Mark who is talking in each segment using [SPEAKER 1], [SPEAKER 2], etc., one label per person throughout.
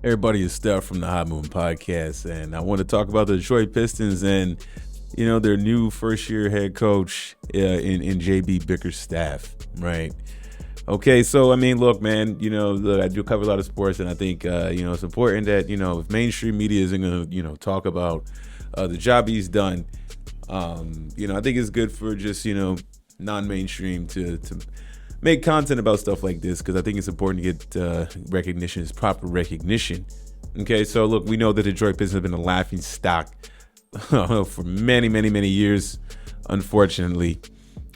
[SPEAKER 1] Everybody is Steph from the Hot Moon Podcast, and I want to talk about the Detroit Pistons and their new first-year head coach in JB Bickerstaff, right? Okay, so I mean, look, man, look, I do cover a lot of sports, and I think it's important that if mainstream media isn't going to talk about the job he's done, I think it's good for just non-mainstream to make content about stuff like this, because I think it's important to get recognition, it's proper recognition. Okay, so look, we know that the Detroit Pistons have been a laughing stock for many, many, many years, unfortunately.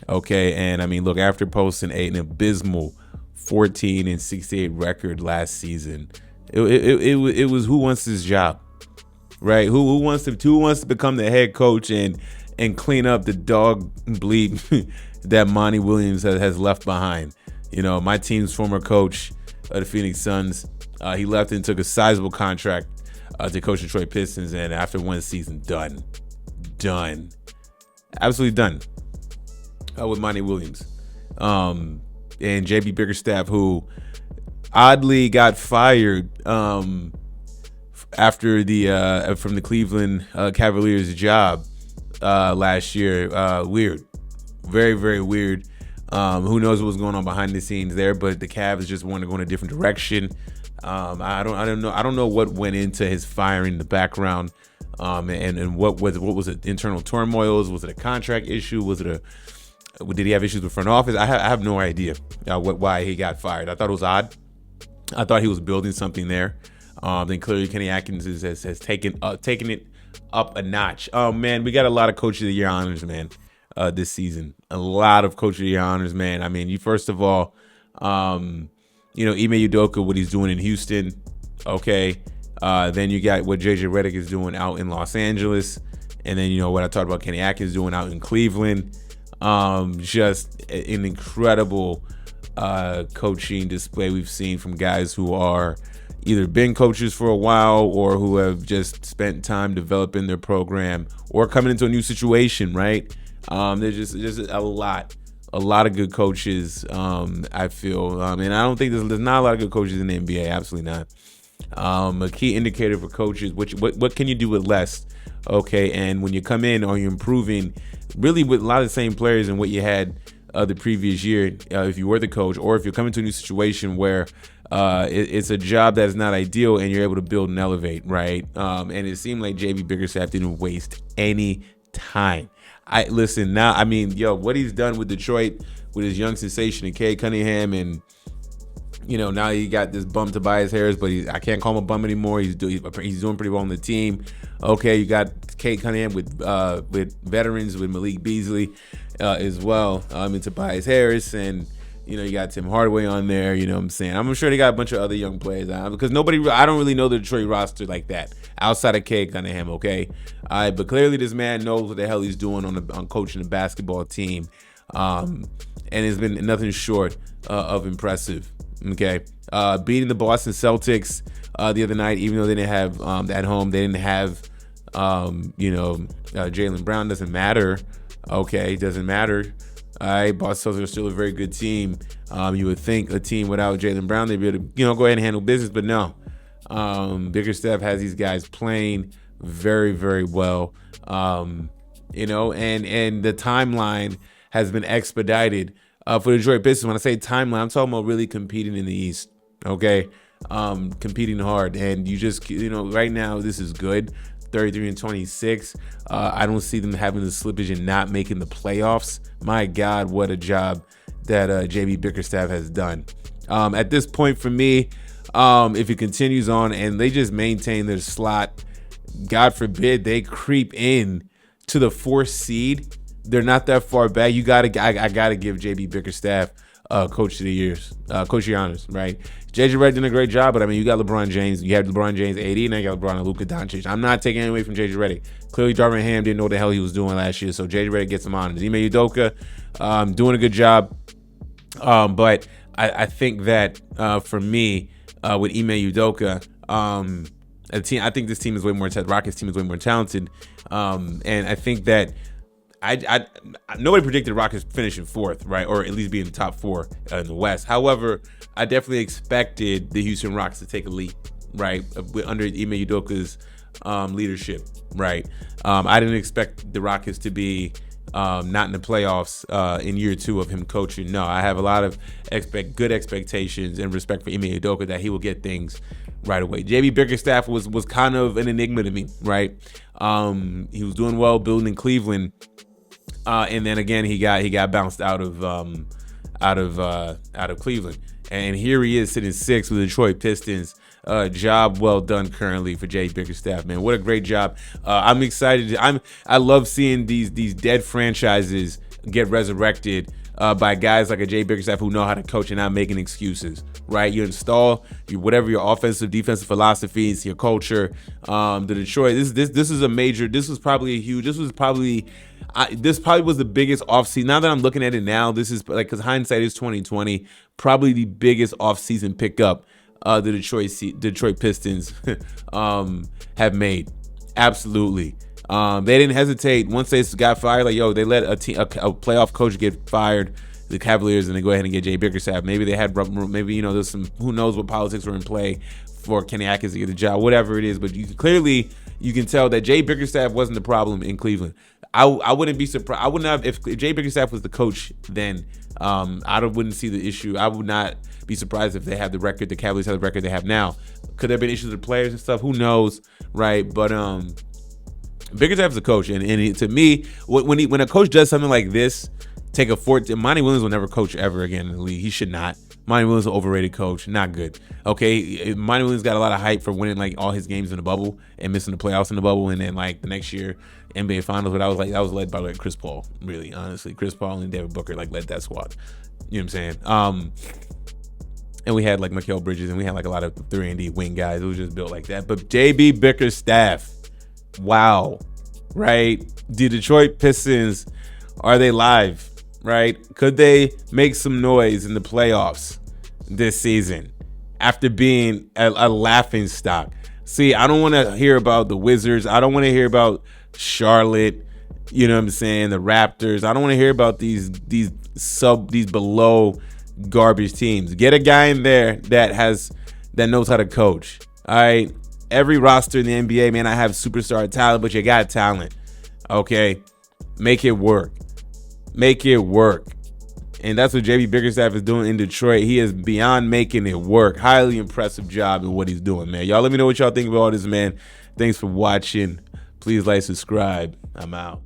[SPEAKER 1] Okay, and I mean, look, after posting an abysmal 14-68 record last season, it was who wants this job, right? Who wants to become the head coach and clean up the dog bleed that Monty Williams has left behind. My team's former coach of the Phoenix Suns, he left and took a sizable contract to coach the Detroit Pistons, and after one season, done, absolutely done with Monty Williams. And JB Bickerstaff, who oddly got fired after from the Cleveland Cavaliers job last year. Weird. Very, very weird. Who knows what was going on behind the scenes there, but the Cavs just want to go in a different direction. I don't know what went into his firing in the background. And what was it? Internal turmoils? Was it a contract issue? Did he have issues with front office? I have no idea why he got fired. I thought it was odd. I thought he was building something there. Then clearly Kenny Atkins has taken it up a notch. Oh man, we got a lot of Coach of the Year honors, man. This season, a lot of Coach of the Year honors, man. I mean, first of all, Ime Udoka, what he's doing in Houston, okay. Then you got what JJ Redick is doing out in Los Angeles, and then what I talked about Kenny Atkins doing out in Cleveland. Just an incredible coaching display we've seen from guys who are either been coaches for a while or who have just spent time developing their program or coming into a new situation, right? There's just a lot of good coaches. I feel, and I don't think there's not a lot of good coaches in the NBA. Absolutely not. A key indicator for coaches, what can you do with less? Okay, and when you come in, are you improving really with a lot of the same players and what you had the previous year? If you were the coach, or if you're coming to a new situation where it's a job that's not ideal and you're able to build and elevate, right? And it seemed like JB Bickerstaff didn't waste any time. What he's done with Detroit with his young sensation and Cade Cunningham, and now you got this bum Tobias Harris, but I can't call him a bum anymore. He's doing pretty well on the team. Okay, you got Cade Cunningham with veterans, with Malik Beasley as well, and Tobias Harris, and you got Tim Hardaway on there. You know what I'm saying? I'm sure they got a bunch of other young players because I don't really know the Detroit roster like that outside of Cade Cunningham. Okay, but clearly this man knows what the hell he's doing on coaching the basketball team, and it's been nothing short of impressive. Okay, beating the Boston Celtics the other night, even though they didn't have at home, they didn't have Jaylen Brown. Doesn't matter. Okay, doesn't matter. All right, Boston Celtics are still a very good team. You would think a team without Jaylen Brown, they'd be able to go ahead and handle business, but no. Bickerstaff has these guys playing very, very well. And the timeline has been expedited for the Detroit Pistons. When I say timeline, I'm talking about really competing in the East. Okay, competing hard, and you just right now this is good. 33-26. I don't see them having the slippage and not making the playoffs. My God, what a job that JB Bickerstaff has done. At this point for me, if it continues on and they just maintain their slot, God forbid they creep in to the 4th seed, they're not that far back. I gotta give JB Bickerstaff Coach of the Year honors, right? JJ Redick did a great job, but I mean, you got LeBron James, you have LeBron James, AD, and now you got LeBron and Luka Doncic. I'm not taking anything away from JJ Redick. Clearly, Darvin Ham didn't know what the hell he was doing last year, so JJ Redick gets some honors. Ime Udoka, doing a good job, but I think that for me, with Ime Udoka, I think this team is way more talented. Rockets team is way more talented, and I think that nobody predicted Rockets finishing 4th, right, or at least be in the top 4 in the West. However, I definitely expected the Houston Rockets to take a leap. right? Under Ime Udoka's leadership, right? I didn't expect the Rockets to be not in the playoffs in year 2 of him coaching. No, I have a lot of good expectations and respect for Ime Udoka that he will get things right away. JB Bickerstaff was kind of an enigma to me, right? He was doing well building in Cleveland, and then again he got bounced out of Cleveland, and here he is sitting 6th with the Detroit Pistons. Job well done currently for Jay Bickerstaff, man. What a great job. I'm excited. I love seeing these dead franchises get resurrected by guys like a Jay Bickerstaff who know how to coach and not making excuses, right? You install whatever your offensive, defensive philosophies, your culture. The Detroit, this is a major. This probably was the biggest offseason. Now that I'm looking at it now, this is like, because hindsight is 2020, probably the biggest offseason pickup the Detroit Pistons have made. Absolutely. They didn't hesitate once they got fired. Like, they let a playoff coach get fired, the Cavaliers, and they go ahead and get Jay Bickerstaff. Maybe they had, there's some, who knows what politics were in play for Kenny Atkins to get the job, whatever it is. But you can tell that Jay Bickerstaff wasn't the problem in Cleveland. I wouldn't be surprised. I wouldn't have, if Jay Bickerstaff was the coach then. I wouldn't see the issue. I would not be surprised if they had the record. The Cavaliers have the record they have now. Could there have been issues with players and stuff? Who knows, right? But Bickerstaff is a coach, and to me, when a coach does something like this, take a Monty Williams will never coach ever again in the league. He should not. Monty Williams is an overrated coach, not good. Okay, Monty Williams got a lot of hype for winning like all his games in the bubble and missing the playoffs in the bubble, and then like the next year NBA Finals. But that was led by like Chris Paul, really, honestly. Chris Paul and Devin Booker led that squad. You know what I'm saying? And we had like Mikal Bridges, and we had like a lot of 3-and-D wing guys. It was just built like that. But JB Bickerstaff, wow, right? The Detroit Pistons, are they live? Right? Could they make some noise in the playoffs this season after being a laughing stock? See, I don't want to hear about the Wizards. I don't want to hear about Charlotte. You know what I'm saying? The Raptors. I don't want to hear about these below garbage teams. Get a guy in there that knows how to coach. All right. Every roster in the NBA, man, I have superstar talent, but you got talent. Okay. Make it work. Make it work. And that's what JB Bickerstaff is doing in Detroit. He is beyond making it work. Highly impressive job in what he's doing, man. Y'all let me know what y'all think about all this, man. Thanks for watching. Please like, subscribe. I'm out.